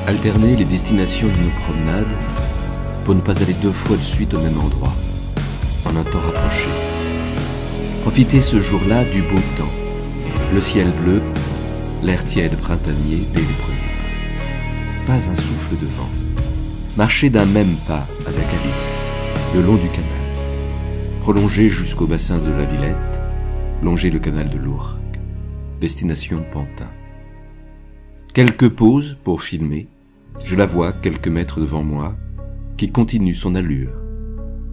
Alterner les destinations de nos promenades pour ne pas aller 2 fois de suite au même endroit, en un temps rapproché. Profiter ce jour-là du beau temps, le ciel bleu, l'air tiède printanier dès les premiers. Pas un souffle de vent. Marcher d'un même pas avec Alice, le long du canal. Prolonger jusqu'au bassin de la Villette, longer le canal de l'Ourcq, destination Pantin. Quelques pauses pour filmer, je la vois quelques mètres devant moi, qui continue son allure.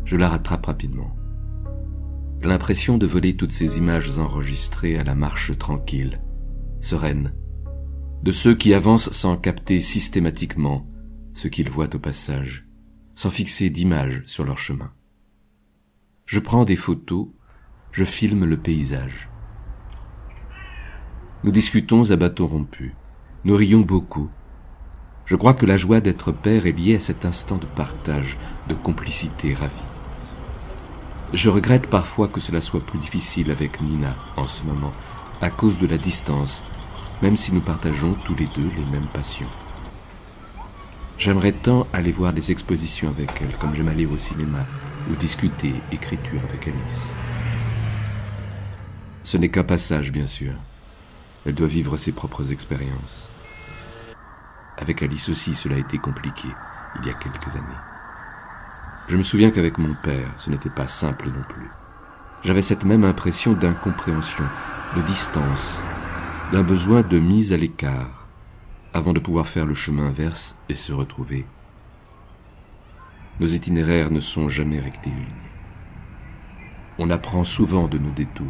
Je la rattrape rapidement. L'impression de voler toutes ces images enregistrées à la marche tranquille, sereine, de ceux qui avancent sans capter systématiquement ce qu'ils voient au passage, sans fixer d'image sur leur chemin. Je prends des photos, je filme le paysage. Nous discutons à bâton rompu, nous rions beaucoup. Je crois que la joie d'être père est liée à cet instant de partage, de complicité ravie. Je regrette parfois que cela soit plus difficile avec Nina en ce moment, à cause de la distance, même si nous partageons tous les deux les mêmes passions. J'aimerais tant aller voir des expositions avec elle, comme j'aime aller au cinéma, ou discuter écriture avec Alice. Ce n'est qu'un passage, bien sûr. Elle doit vivre ses propres expériences. Avec Alice aussi, cela a été compliqué, il y a quelques années. Je me souviens qu'avec mon père, ce n'était pas simple non plus. J'avais cette même impression d'incompréhension, de distance, d'un besoin de mise à l'écart, avant de pouvoir faire le chemin inverse et se retrouver. Nos itinéraires ne sont jamais rectilignes. On apprend souvent de nos détours,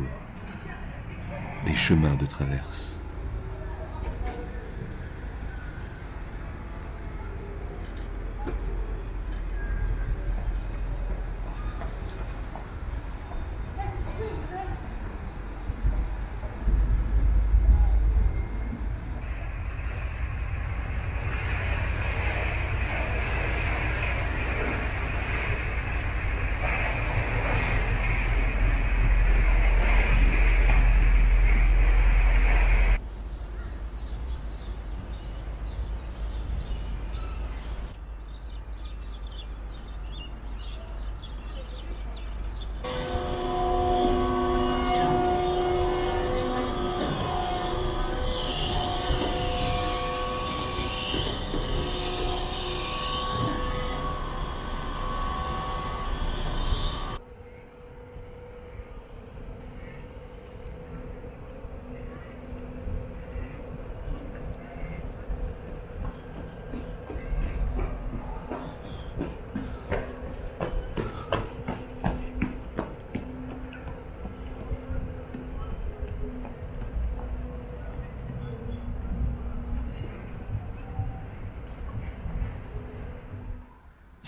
des chemins de traverse.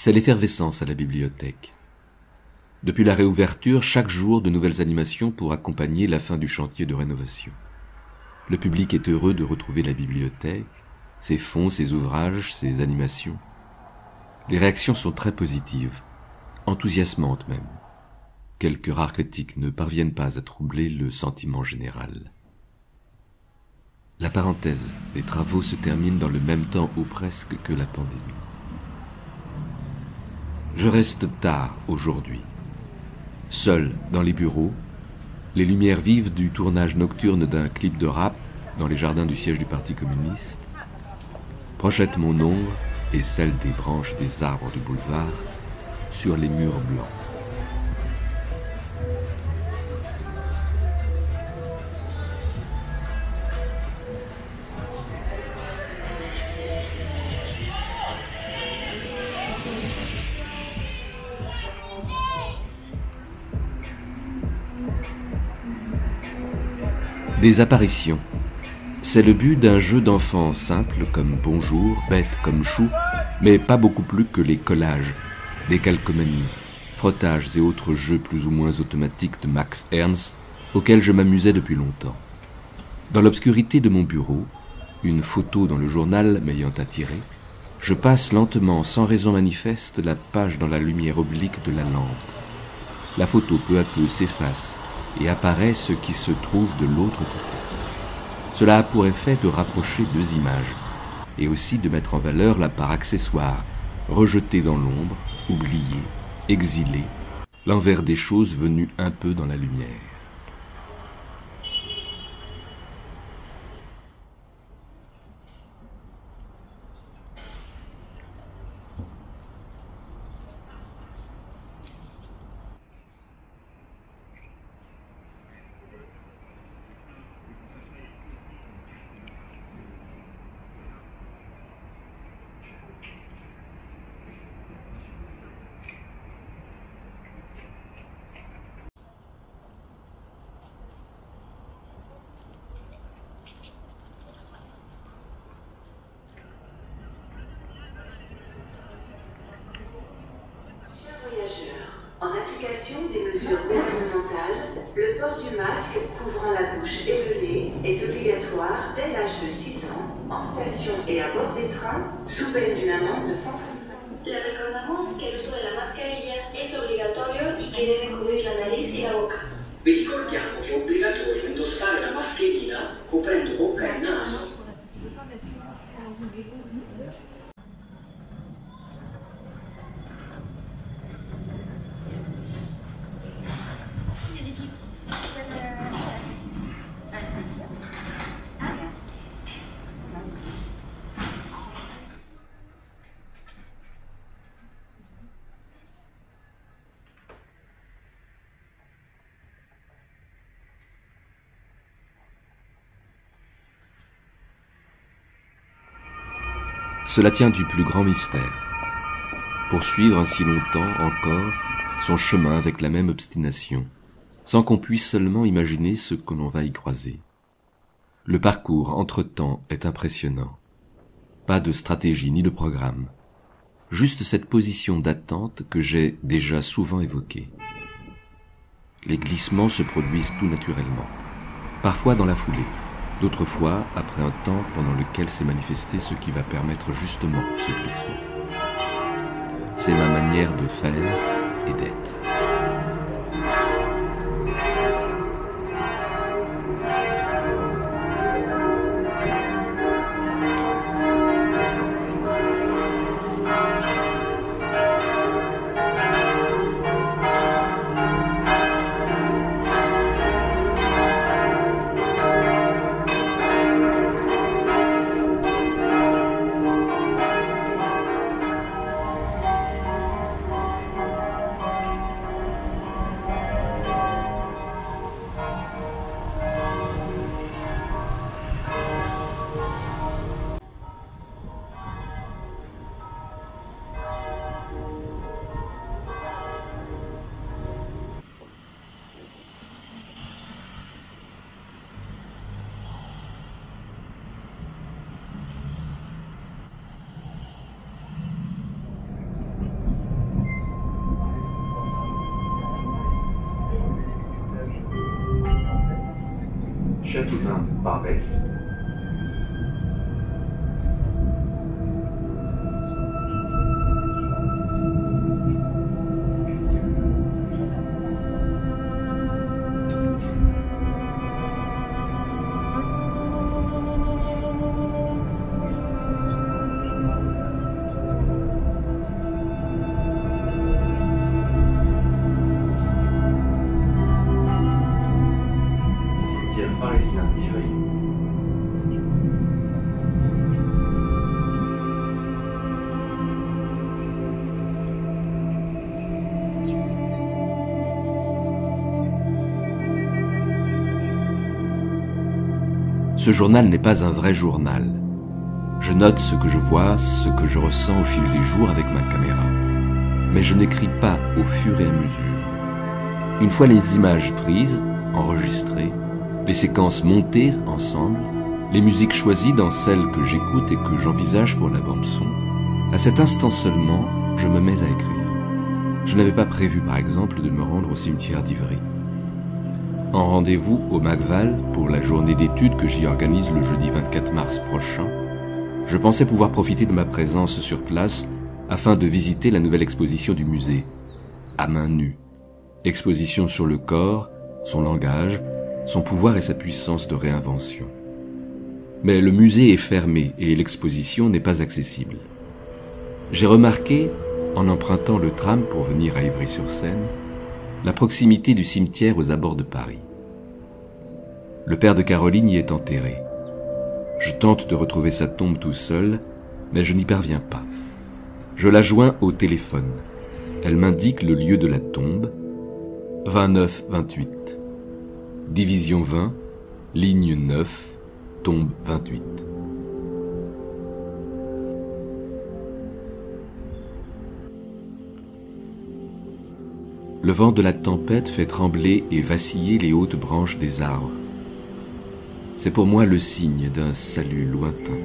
C'est l'effervescence à la bibliothèque. Depuis la réouverture, chaque jour de nouvelles animations pour accompagner la fin du chantier de rénovation. Le public est heureux de retrouver la bibliothèque, ses fonds, ses ouvrages, ses animations. Les réactions sont très positives, enthousiasmantes même. Quelques rares critiques ne parviennent pas à troubler le sentiment général. La parenthèse des travaux se termine dans le même temps ou presque que la pandémie. Je reste tard aujourd'hui, seul dans les bureaux, les lumières vives du tournage nocturne d'un clip de rap dans les jardins du siège du Parti communiste projettent mon ombre et celle des branches des arbres du boulevard sur les murs blancs. Des apparitions. C'est le but d'un jeu d'enfants simple comme bonjour, bête comme chou, mais pas beaucoup plus que les collages, des calcomanies, frottages et autres jeux plus ou moins automatiques de Max Ernst auxquels je m'amusais depuis longtemps. Dans l'obscurité de mon bureau, une photo dans le journal m'ayant attiré, je passe lentement, sans raison manifeste, la page dans la lumière oblique de la lampe. La photo peu à peu s'efface et apparaît ce qui se trouve de l'autre côté. Cela a pour effet de rapprocher deux images, et aussi de mettre en valeur la part accessoire, rejetée dans l'ombre, oubliée, exilée, l'envers des choses venu un peu dans la lumière. En application des mesures gouvernementales, le port du masque couvrant la bouche et le nez est obligatoire dès l'âge de 6 ans, en station et à bord des trains, sous peine d'une amende de 135 €. Le recordamos que el uso de la mascarilla es obligatorio y que debe cubrir la nariz y la boca. Vi ricordiamo che è obbligatorio indossare la mascherina coprendo bocca e naso. Cela tient du plus grand mystère. Poursuivre ainsi longtemps encore son chemin avec la même obstination, sans qu'on puisse seulement imaginer ce que l'on va y croiser. Le parcours, entre-temps, est impressionnant. Pas de stratégie ni de programme. Juste cette position d'attente que j'ai déjà souvent évoquée. Les glissements se produisent tout naturellement. Parfois dans la foulée. D'autres fois, après un temps pendant lequel s'est manifesté ce qui va permettre justement ce glissement. C'est ma manière de faire et d'être. Châteaudun, Barbès. Parisien d'Ivry. Ce journal n'est pas un vrai journal. Je note ce que je vois, ce que je ressens au fil des jours avec ma caméra. Mais je n'écris pas au fur et à mesure. Une fois les images prises, enregistrées, les séquences montées ensemble, les musiques choisies dans celles que j'écoute et que j'envisage pour la bande-son, à cet instant seulement, je me mets à écrire. Je n'avais pas prévu, par exemple, de me rendre au cimetière d'Ivry. En rendez-vous au Macval pour la journée d'études que j'y organise le jeudi 24 mars prochain, je pensais pouvoir profiter de ma présence sur place afin de visiter la nouvelle exposition du musée, à main nue. Exposition sur le corps, son langage, son pouvoir et sa puissance de réinvention. Mais le musée est fermé et l'exposition n'est pas accessible. J'ai remarqué, en empruntant le tram pour venir à Ivry-sur-Seine, la proximité du cimetière aux abords de Paris. Le père de Caroline y est enterré. Je tente de retrouver sa tombe tout seul, mais je n'y parviens pas. Je la joins au téléphone. Elle m'indique le lieu de la tombe, 29-28. Division 20, ligne 9, tombe 28. Le vent de la tempête fait trembler et vaciller les hautes branches des arbres. C'est pour moi le signe d'un salut lointain.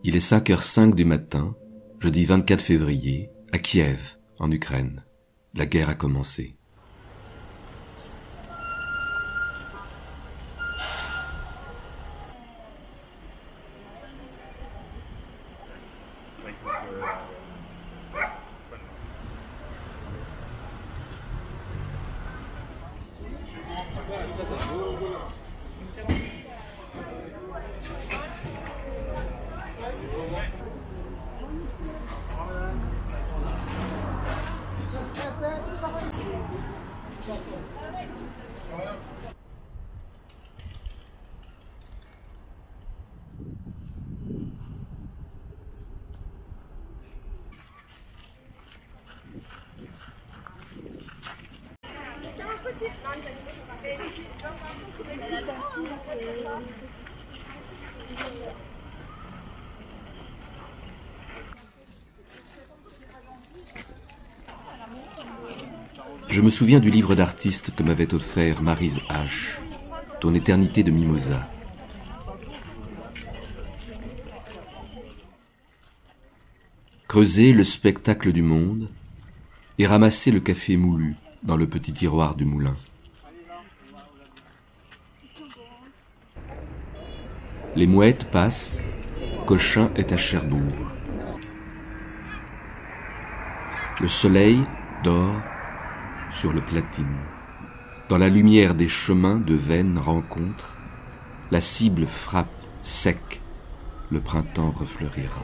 Il est 5h05 du matin, jeudi 24 février, à Kiev, en Ukraine. La guerre a commencé. Je me souviens du livre d'artiste que m'avait offert Maryse H., Ton éternité de mimosa. Creuser le spectacle du monde et ramasser le café moulu dans le petit tiroir du moulin. Les mouettes passent, Cochin est à Cherbourg. Le soleil dort sur le Platine. Dans la lumière des chemins de vaines rencontres, la cible frappe sec, le printemps refleurira.